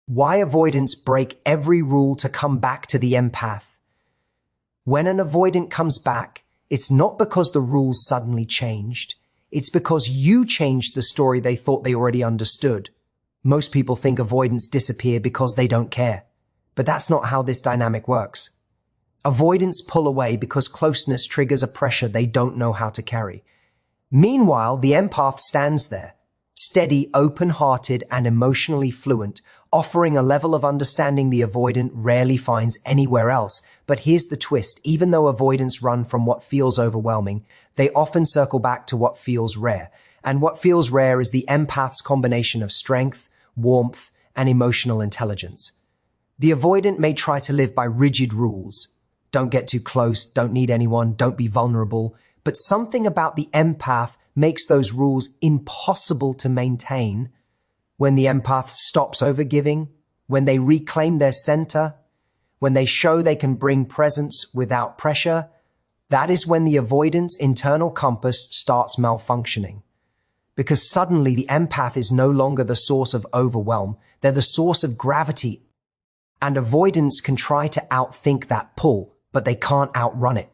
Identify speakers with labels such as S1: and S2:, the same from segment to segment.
S1: Why avoidants break every rule to come back to the empath. When an avoidant comes back, it's not because the rules suddenly changed. It's because you changed the story they thought they already understood. Most people think avoidants disappear because they don't care. But that's not how this dynamic works. Avoidants pull away because closeness triggers a pressure they don't know how to carry. Meanwhile, the empath stands there, steady, open-hearted, and emotionally fluent, offering a level of understanding the avoidant rarely finds anywhere else. But here's the twist. Even though avoidants run from what feels overwhelming, they often circle back to what feels rare. And what feels rare is the empath's combination of strength, warmth, and emotional intelligence. The avoidant may try to live by rigid rules. Don't get too close, don't need anyone, don't be vulnerable. But something about the empath makes those rules impossible to maintain. When the empath stops overgiving, when they reclaim their center, when they show they can bring presence without pressure, that is when the avoidant's internal compass starts malfunctioning. Because suddenly the empath is no longer the source of overwhelm, they're the source of gravity. And avoidants can try to outthink that pull, but they can't outrun it.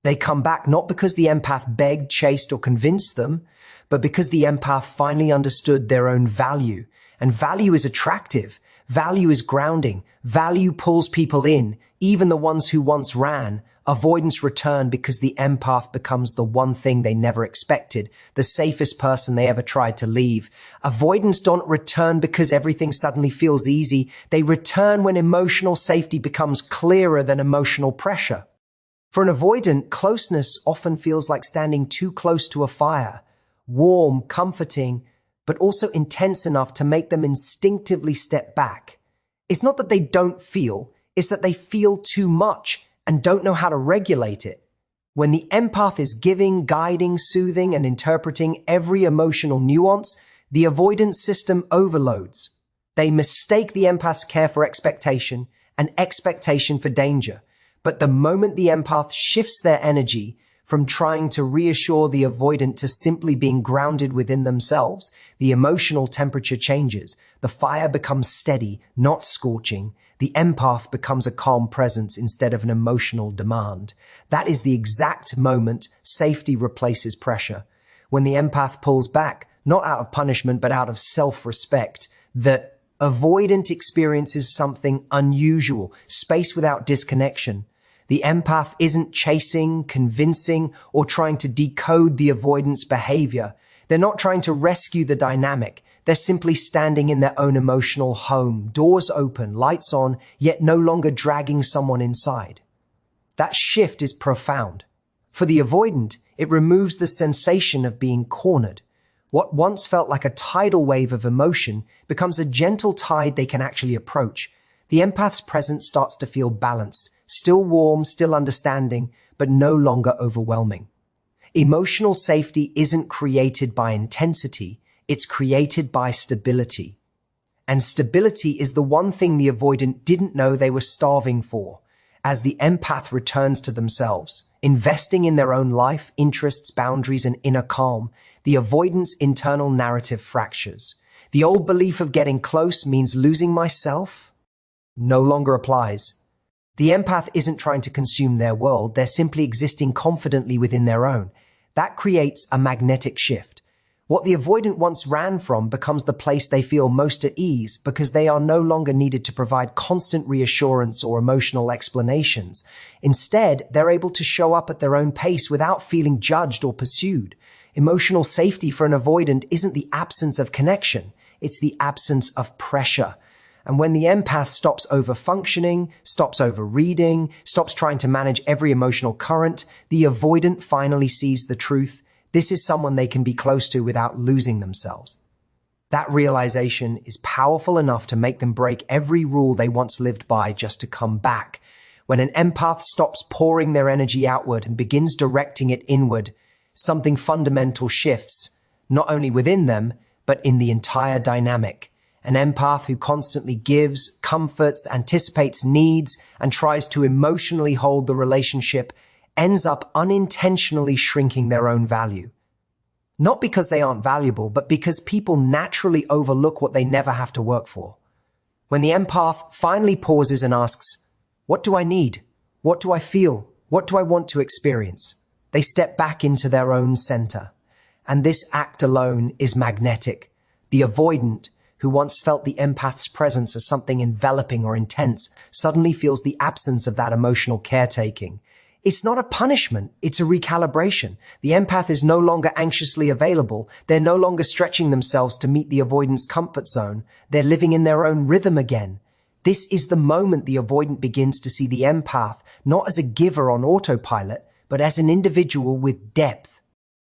S1: They come back not because the empath begged, chased, or convinced them, but because the empath finally understood their own value. And value is attractive. Value is grounding. Value pulls people in, even the ones who once ran. Avoidance return because the empath becomes the one thing they never expected, the safest person they ever tried to leave. Avoidants don't return because everything suddenly feels easy. They return when emotional safety becomes clearer than emotional pressure. For an avoidant, closeness often feels like standing too close to a fire, warm, comforting, but also intense enough to make them instinctively step back. It's not that they don't feel, it's that they feel too much and don't know how to regulate it. When the empath is giving, guiding, soothing, and interpreting every emotional nuance, the avoidance system overloads. They mistake the empath's care for expectation and expectation for danger. But the moment the empath shifts their energy from trying to reassure the avoidant to simply being grounded within themselves, the emotional temperature changes. The fire becomes steady, not scorching. The empath becomes a calm presence instead of an emotional demand. That is the exact moment safety replaces pressure. When the empath pulls back, not out of punishment, but out of self-respect, the avoidant experiences something unusual, space without disconnection. The empath isn't chasing, convincing, or trying to decode the avoidant's behavior. They're not trying to rescue the dynamic. They're simply standing in their own emotional home, doors open, lights on, yet no longer dragging someone inside. That shift is profound. For the avoidant, it removes the sensation of being cornered. What once felt like a tidal wave of emotion becomes a gentle tide they can actually approach. The empath's presence starts to feel balanced, still warm, still understanding, but no longer overwhelming. Emotional safety isn't created by intensity, it's created by stability. And stability is the one thing the avoidant didn't know they were starving for. As the empath returns to themselves, investing in their own life, interests, boundaries, and inner calm, the avoidant's internal narrative fractures. The old belief of getting close means losing myself no longer applies. The empath isn't trying to consume their world, they're simply existing confidently within their own. That creates a magnetic shift. What the avoidant once ran from becomes the place they feel most at ease because they are no longer needed to provide constant reassurance or emotional explanations. Instead, they're able to show up at their own pace without feeling judged or pursued. Emotional safety for an avoidant isn't the absence of connection, it's the absence of pressure. And when the empath stops over-functioning, stops over-reading, stops trying to manage every emotional current, the avoidant finally sees the truth. This is someone they can be close to without losing themselves. That realization is powerful enough to make them break every rule they once lived by just to come back. When an empath stops pouring their energy outward and begins directing it inward, something fundamental shifts, not only within them, but in the entire dynamic. An empath who constantly gives, comforts, anticipates needs, and tries to emotionally hold the relationship ends up unintentionally shrinking their own value. Not because they aren't valuable, but because people naturally overlook what they never have to work for. When the empath finally pauses and asks, "What do I need? What do I feel? What do I want to experience?" they step back into their own center. And this act alone is magnetic. The avoidant, who once felt the empath's presence as something enveloping or intense, suddenly feels the absence of that emotional caretaking. It's not a punishment, it's a recalibration. The empath is no longer anxiously available. They're no longer stretching themselves to meet the avoidant's comfort zone. They're living in their own rhythm again. This is the moment the avoidant begins to see the empath not as a giver on autopilot, but as an individual with depth,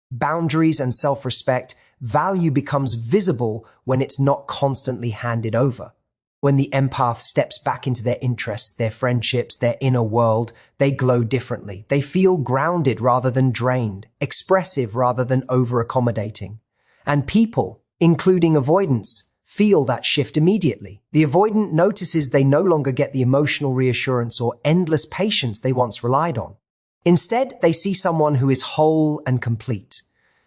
S1: boundaries, and self-respect. Value becomes visible when it's not constantly handed over. When the empath steps back into their interests, their friendships, their inner world, they glow differently. They feel grounded rather than drained, expressive rather than over-accommodating. And people, including avoidants, feel that shift immediately. The avoidant notices they no longer get the emotional reassurance or endless patience they once relied on. Instead, they see someone who is whole and complete,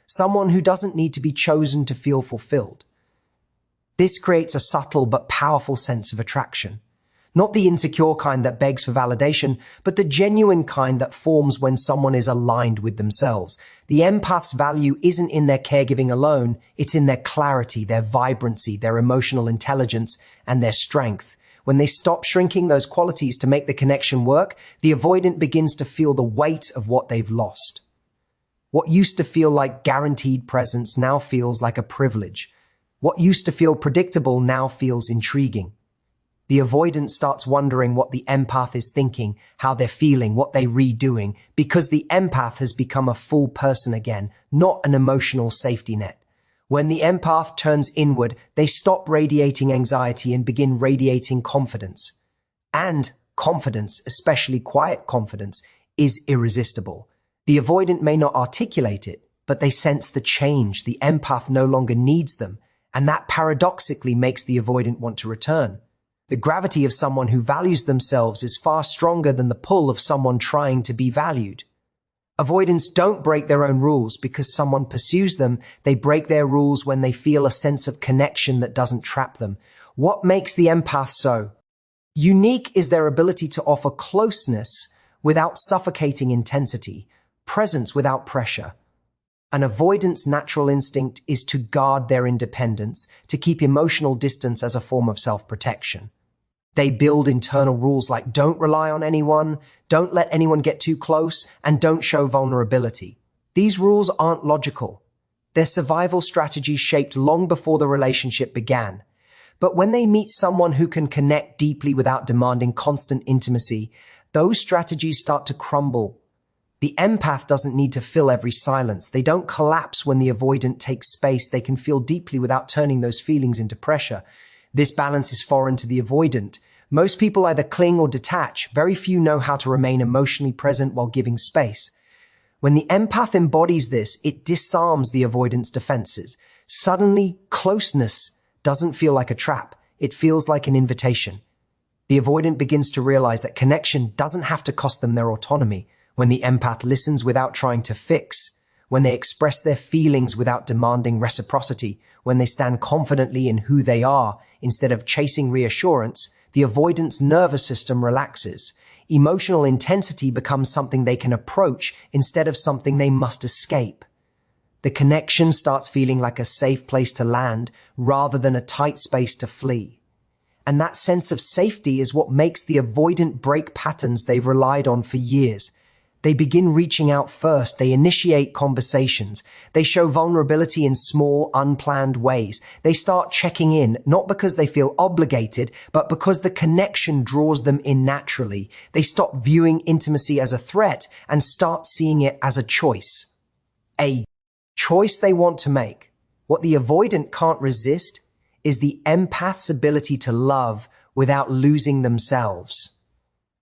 S1: someone who doesn't need to be chosen to feel fulfilled. This creates a subtle but powerful sense of attraction. Not the insecure kind that begs for validation, but the genuine kind that forms when someone is aligned with themselves. The empath's value isn't in their caregiving alone, it's in their clarity, their vibrancy, their emotional intelligence, and their strength. When they stop shrinking those qualities to make the connection work, the avoidant begins to feel the weight of what they've lost. What used to feel like guaranteed presence now feels like a privilege. What used to feel predictable now feels intriguing. The avoidant starts wondering what the empath is thinking, how they're feeling, what they're redoing, because the empath has become a full person again, not an emotional safety net. When the empath turns inward, they stop radiating anxiety and begin radiating confidence. And confidence, especially quiet confidence, is irresistible. The avoidant may not articulate it, but they sense the change. The empath no longer needs them, and that paradoxically makes the avoidant want to return. The gravity of someone who values themselves is far stronger than the pull of someone trying to be valued. Avoidants don't break their own rules because someone pursues them. They break their rules when they feel a sense of connection that doesn't trap them. What makes the empath so unique is their ability to offer closeness without suffocating intensity, presence without pressure. An avoidant's natural instinct is to guard their independence, to keep emotional distance as a form of self-protection. They build internal rules like don't rely on anyone, don't let anyone get too close, and don't show vulnerability. These rules aren't logical. They're survival strategies shaped long before the relationship began. But when they meet someone who can connect deeply without demanding constant intimacy, those strategies start to crumble. The empath doesn't need to fill every silence. They don't collapse when the avoidant takes space. They can feel deeply without turning those feelings into pressure. This balance is foreign to the avoidant. Most people either cling or detach. Very few know how to remain emotionally present while giving space. When the empath embodies this, it disarms the avoidant's defenses. Suddenly, closeness doesn't feel like a trap. It feels like an invitation. The avoidant begins to realize that connection doesn't have to cost them their autonomy. When the empath listens without trying to fix, when they express their feelings without demanding reciprocity, when they stand confidently in who they are instead of chasing reassurance, the avoidant's nervous system relaxes. Emotional intensity becomes something they can approach instead of something they must escape. The connection starts feeling like a safe place to land rather than a tight space to flee. And that sense of safety is what makes the avoidant break patterns they've relied on for years. They begin reaching out first. They initiate conversations. They show vulnerability in small, unplanned ways. They start checking in, not because they feel obligated, but because the connection draws them in naturally. They stop viewing intimacy as a threat and start seeing it as a choice. A choice they want to make. What the avoidant can't resist is the empath's ability to love without losing themselves.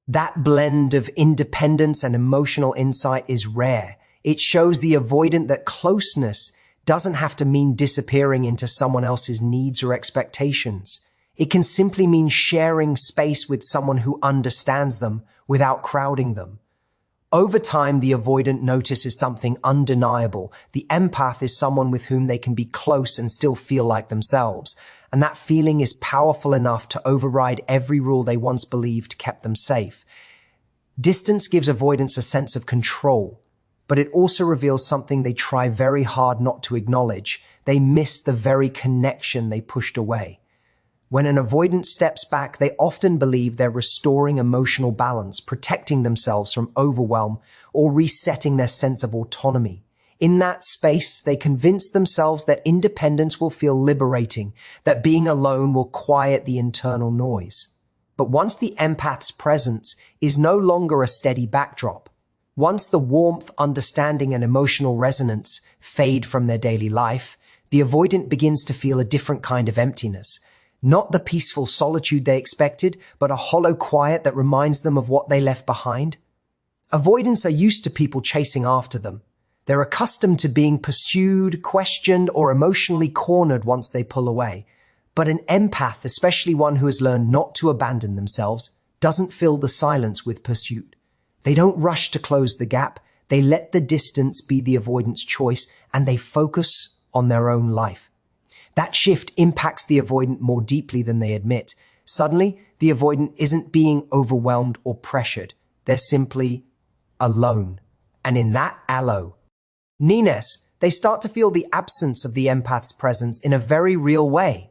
S1: That blend of independence and emotional insight is rare. It shows the avoidant that closeness doesn't have to mean disappearing into someone else's needs or expectations. It can simply mean sharing space with someone who understands them without crowding them. Over time, the avoidant notices something undeniable. The empath is someone with whom they can be close and still feel like themselves. and that feeling is powerful enough to override every rule they once believed kept them safe. Distance gives avoidants a sense of control, but it also reveals something they try very hard not to acknowledge. They miss the very connection they pushed away. When an avoidant steps back, they often believe they're restoring emotional balance, protecting themselves from overwhelm, or resetting their sense of autonomy. In that space, they convince themselves that independence will feel liberating, that being alone will quiet the internal noise. But once the empath's presence is no longer a steady backdrop, once the warmth, understanding, and emotional resonance fade from their daily life, the avoidant begins to feel a different kind of emptiness. Not the peaceful solitude they expected, but a hollow quiet that reminds them of what they left behind. Avoidants are used to people chasing after them. They're accustomed to being pursued, questioned, or emotionally cornered once they pull away. But an empath, especially one who has learned not to abandon themselves, doesn't fill the silence with pursuit. They don't rush to close the gap. They let the distance be the avoidant's choice, and they focus on their own life. That shift impacts the avoidant more deeply than they admit. Suddenly, the avoidant isn't being overwhelmed or pressured. They're simply alone. And in that aloneness, they start to feel the absence of the empath's presence in a very real way.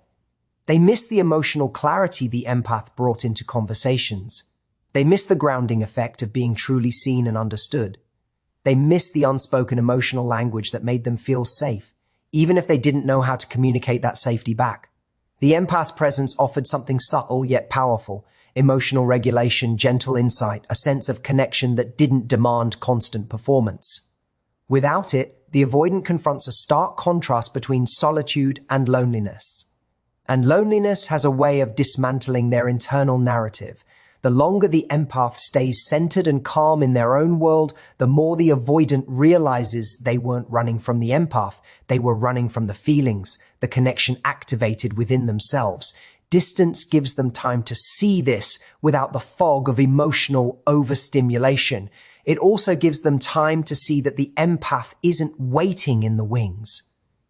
S1: They miss the emotional clarity the empath brought into conversations. They miss the grounding effect of being truly seen and understood. They miss the unspoken emotional language that made them feel safe, even if they didn't know how to communicate that safety back. The empath's presence offered something subtle yet powerful: emotional regulation, gentle insight, a sense of connection that didn't demand constant performance. Without it, the avoidant confronts a stark contrast between solitude and loneliness. And loneliness has a way of dismantling their internal narrative. The longer the empath stays centered and calm in their own world, the more the avoidant realizes they weren't running from the empath. They were running from the feelings, the connection activated within themselves. Distance gives them time to see this without the fog of emotional overstimulation. It also gives them time to see that the empath isn't waiting in the wings.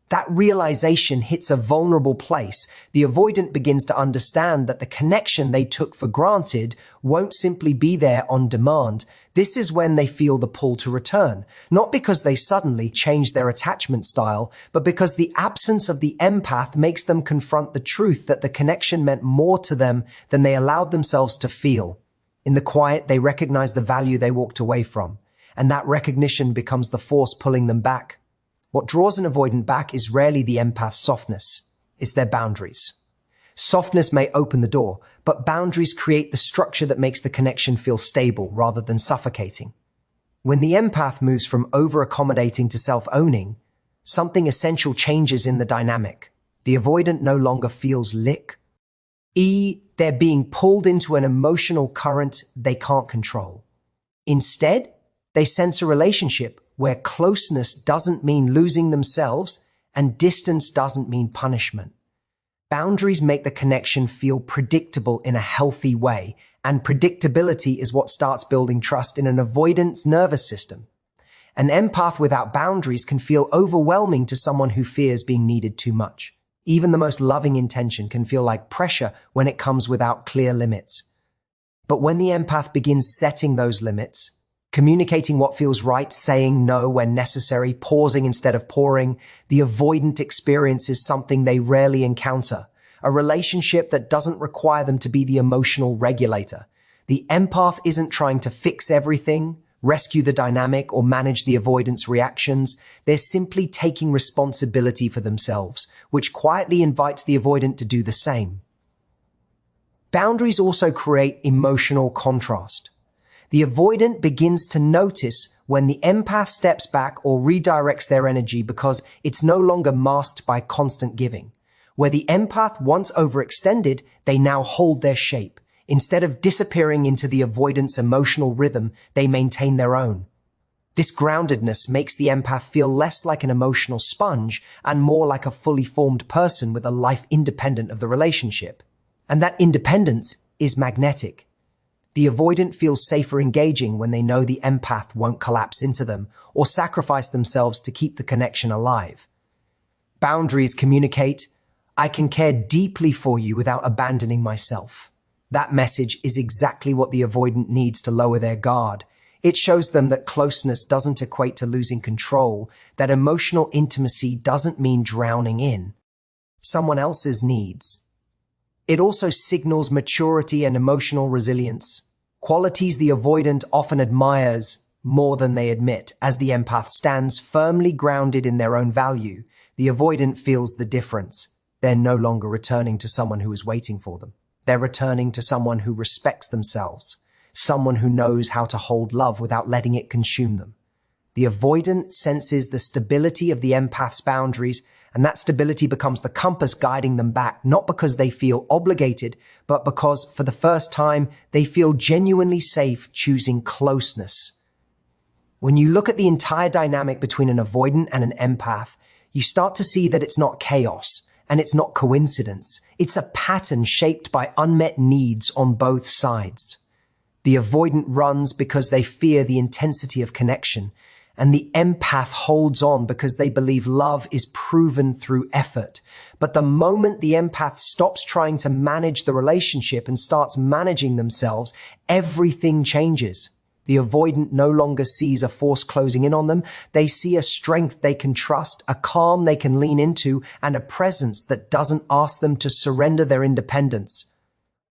S1: That realization hits a vulnerable place. The avoidant begins to understand that the connection they took for granted won't simply be there on demand. This is when they feel the pull to return, not because they suddenly change their attachment style, but because the absence of the empath makes them confront the truth that the connection meant more to them than they allowed themselves to feel. In the quiet, they recognize the value they walked away from, and that recognition becomes the force pulling them back. What draws an avoidant back is rarely the empath's softness. It's their boundaries. Softness may open the door, but boundaries create the structure that makes the connection feel stable rather than suffocating. When the empath moves from over-accommodating to self-owning, something essential changes in the dynamic. The avoidant no longer feels they're being pulled into an emotional current they can't control. Instead, they sense a relationship where closeness doesn't mean losing themselves and distance doesn't mean punishment. Boundaries make the connection feel predictable in a healthy way, and predictability is what starts building trust in an avoidant's nervous system. An empath without boundaries can feel overwhelming to someone who fears being needed too much. Even the most loving intention can feel like pressure when it comes without clear limits. But when the empath begins setting those limits, communicating what feels right, saying no when necessary, pausing instead of pouring, the avoidant experiences something they rarely encounter: a relationship that doesn't require them to be the emotional regulator. The empath isn't trying to fix everything, rescue the dynamic, or manage the avoidant's reactions. They're simply taking responsibility for themselves, which quietly invites the avoidant to do the same. Boundaries also create emotional contrast. The avoidant begins to notice when the empath steps back or redirects their energy because it's no longer masked by constant giving. Where the empath once overextended, they now hold their shape. Instead of disappearing into the avoidant's emotional rhythm, they maintain their own. This groundedness makes the empath feel less like an emotional sponge and more like a fully formed person with a life independent of the relationship. And that independence is magnetic. The avoidant feels safer engaging when they know the empath won't collapse into them or sacrifice themselves to keep the connection alive. Boundaries communicate, I can care deeply for you without abandoning myself. That message is exactly what the avoidant needs to lower their guard. It shows them that closeness doesn't equate to losing control, that emotional intimacy doesn't mean drowning in someone else's needs. It also signals maturity and emotional resilience, qualities the avoidant often admires more than they admit. As the empath stands firmly grounded in their own value, the avoidant feels the difference. They're no longer returning to someone who is waiting for them. They're returning to someone who respects themselves, someone who knows how to hold love without letting it consume them. The avoidant senses the stability of the empath's boundaries, and that stability becomes the compass guiding them back, not because they feel obligated, but because, for the first time, they feel genuinely safe choosing closeness. When you look at the entire dynamic between an avoidant and an empath, you start to see that it's not chaos, and it's not coincidence. It's a pattern shaped by unmet needs on both sides. The avoidant runs because they fear the intensity of connection, and the empath holds on because they believe love is proven through effort. But the moment the empath stops trying to manage the relationship and starts managing themselves, everything changes. The avoidant no longer sees a force closing in on them. They see a strength they can trust, a calm they can lean into, and a presence that doesn't ask them to surrender their independence.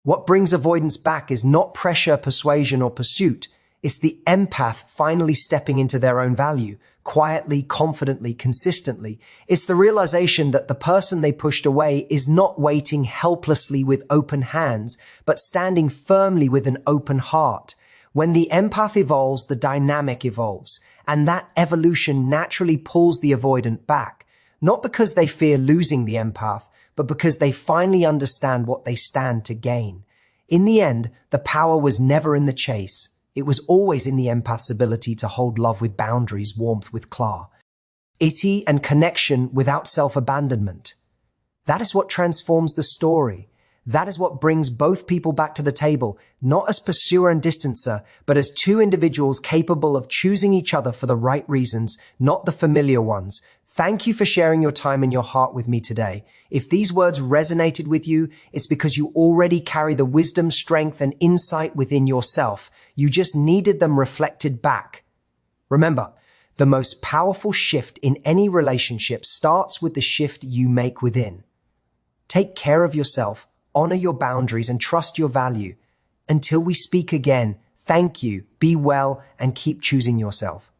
S1: What brings avoidance back is not pressure, persuasion, or pursuit. It's the empath finally stepping into their own value, quietly, confidently, consistently. It's the realization that the person they pushed away is not waiting helplessly with open hands, but standing firmly with an open heart. When the empath evolves, the dynamic evolves, and that evolution naturally pulls the avoidant back, not because they fear losing the empath, but because they finally understand what they stand to gain. In the end, the power was never in the chase. It was always in the empath's ability to hold love with boundaries, warmth with clarity, and connection without self-abandonment. That is what transforms the story. That is what brings both people back to the table, not as pursuer and distancer, but as two individuals capable of choosing each other for the right reasons, not the familiar ones. Thank you for sharing your time and your heart with me today. If these words resonated with you, it's because you already carry the wisdom, strength, and insight within yourself. You just needed them reflected back. Remember, the most powerful shift in any relationship starts with the shift you make within. Take care of yourself. Honor your boundaries and trust your value. Until we speak again, thank you, be well, and keep choosing yourself.